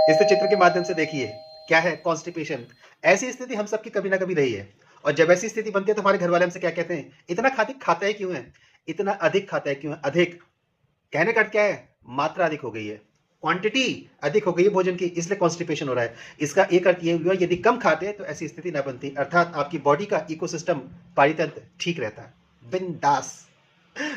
इस चित्र के माध्यम से देखिए क्या है कॉन्स्टिपेशन। ऐसी स्थिति हम सबकी कभी ना कभी रही है, और जब ऐसी स्थिति बनती है तो हमारे घर वाले हमसे क्या कहते हैं, इतना खाता है क्यों है, इतना अधिक खाता है क्यों है। अधिक कहने का अर्थ क्या है, मात्रा अधिक हो गई है, क्वांटिटी अधिक हो गई है भोजन की, इसलिए कॉन्स्टिपेशन हो रहा है। इसका एक अर्थ ये हुआ, यदि कम खाते तो ऐसी स्थिति ना बनती, अर्थात आपकी बॉडी का इकोसिस्टम पारितंत्र ठीक रहता, बिंदास।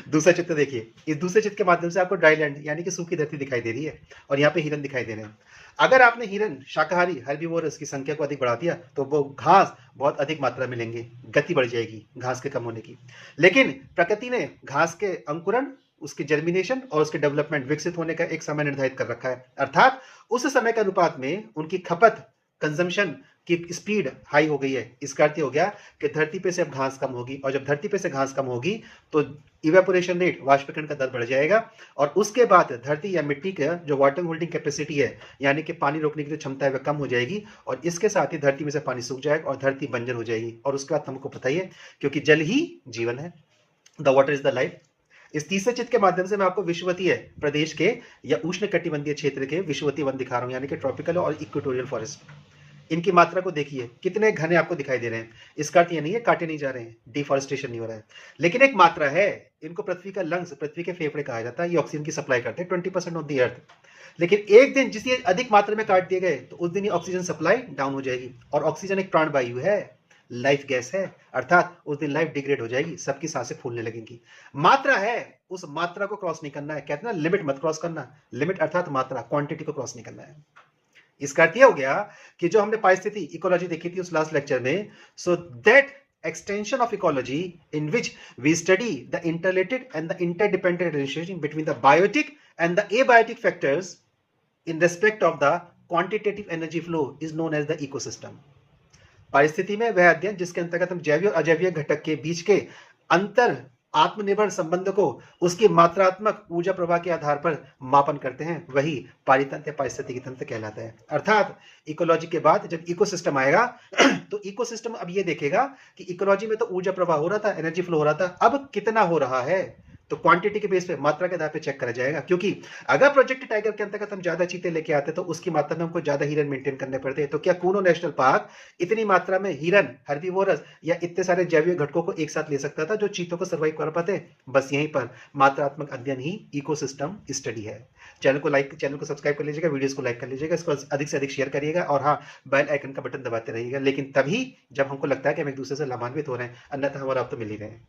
दूसरा चित्र देखिए, इस दूसरे चित्र के माध्यम से आपको ड्राईलैंड यानी कि सूखी धरती दिखाई दे रही है, और यहाँ पे हिरन दिखाई दे रहे हैं। अगर आपने हिरन शाकाहारी हर्बीवोरस की संख्या को अधिक बढ़ा दिया तो वो घास बहुत अधिक मात्रा में लेंगे, गति बढ़ जाएगी घास के कम होने की। लेकिन प्रकृति ने घास के अंकुरण, उसके जर्मिनेशन और उसके डेवलपमेंट, विकसित होने का एक समय निर्धारित कर रखा है, अर्थात उस समय के अनुपात में उनकी खपत, कंजम्पशन की स्पीड हाई हो गई है। इसका अर्थ हो गया कि धरती पे से अब घास कम होगी, और जब धरती पे से घास कम होगी तो इवेपोरेशन रेट, वाष्पीकरण का दर बढ़ जाएगा, और उसके बाद धरती या मिट्टी का जो वाटर होल्डिंग कैपेसिटी है, यानी कि पानी रोकने की जो क्षमता है वह कम हो जाएगी, और इसके साथ ही धरती में से पानी सूख जाएगा और धरती बंजर हो जाएगी। और उसके बाद हमको पता ही है, क्योंकि जल ही जीवन है, the water is the life. इस तीसरे चित्र के माध्यम से मैं आपको विषुवतीय प्रदेश के या उष्ण कटिबंधीय क्षेत्र के विषुवतीय वन दिखा रहा हूं, यानी कि ट्रॉपिकल और इक्वेटोरियल फॉरेस्ट। इनकी मात्रा को देखिए, कितने घने आपको दिखाई दे रहे हैं। इसका अर्थ ये नहीं है काटे नहीं जा रहे हैं, डिफॉरेस्टेशन नहीं हो रहा है, लेकिन एक मात्रा है। इनको पृथ्वी का लंग्स, पृथ्वी के फेफड़े कहा जाता है। ये ऑक्सीजन की सप्लाई करते हैं 20% ऑफ द अर्थ। लेकिन एक दिन जिस अधिक मात्रा में काट दिए गए तो उस दिन ये ऑक्सीजन सप्लाई डाउन हो जाएगी, और ऑक्सीजन एक प्राणवायु है, लाइफ गैस है, अर्थात उस दिन लाइफ डिग्रेड हो जाएगी, सबकी सांसें फूलने लगेंगी। मात्रा है, उस मात्रा को क्रॉस नहीं करना है। कहते हैं ना, लिमिट मत क्रॉस करना। लिमिट अर्थात मात्रा, क्वांटिटी को क्रॉस नहीं करना है। इसका अर्थ यह हो गया कि जो हमने पारिस्थिति इकोलॉजी देखी थी उस लास्ट लेक्चर में, so that extension of ecology in which we study the interrelated and the interdependent relationship between the biotic and the abiotic factors in respect of the quantitative energy flow is known as the ecosystem. पारिस्थिति में वह अध्ययन जिसके अंतर्गत हम जैवीय और अजैवीय घटक के बीच के अंतर आत्मनिर्भर संबंध को उसकी मात्रात्मक ऊर्जा प्रवाह के आधार पर मापन करते हैं, वही पारितंत्र पारिस्थितिकी तंत्र कहलाता है। अर्थात इकोलॉजी के बाद जब इकोसिस्टम आएगा तो इकोसिस्टम अब ये देखेगा कि इकोलॉजी में तो ऊर्जा प्रवाह हो रहा था, एनर्जी फ्लो हो रहा था, अब कितना हो रहा है, तो क्वांटिटी के बेस पे, मात्रा के आधार पे चेक करा जाएगा। क्योंकि अगर प्रोजेक्ट टाइगर के अंतर्गत हम ज्यादा चीते लेके आते तो उसकी मात्रा में हमको ज्यादा हिरन मेंटेन करने पड़ते। तो क्या कूनो नेशनल पार्क इतनी मात्रा में हिरन, हर्बीवोरस या इतने सारे जैविक घटकों को एक साथ ले सकता था जो चीतों को सर्वाइव कर पाते? बस यहीं पर मात्रात्मक अध्ययन ही इकोसिस्टम स्टडी है। चैनल को सब्सक्राइब कर लीजिएगा, वीडियोस को लाइक कर लीजिएगा, इसको अधिक से अधिक शेयर करिएगा, और हाँ, बेल आइकन का बटन दबाते रहिएगा, लेकिन तभी जब हमको लगता है कि हम एक दूसरे से लाभान्वित हो रहे हैं, अन्यथा हमारा आप तो मिल ही रहे हैं।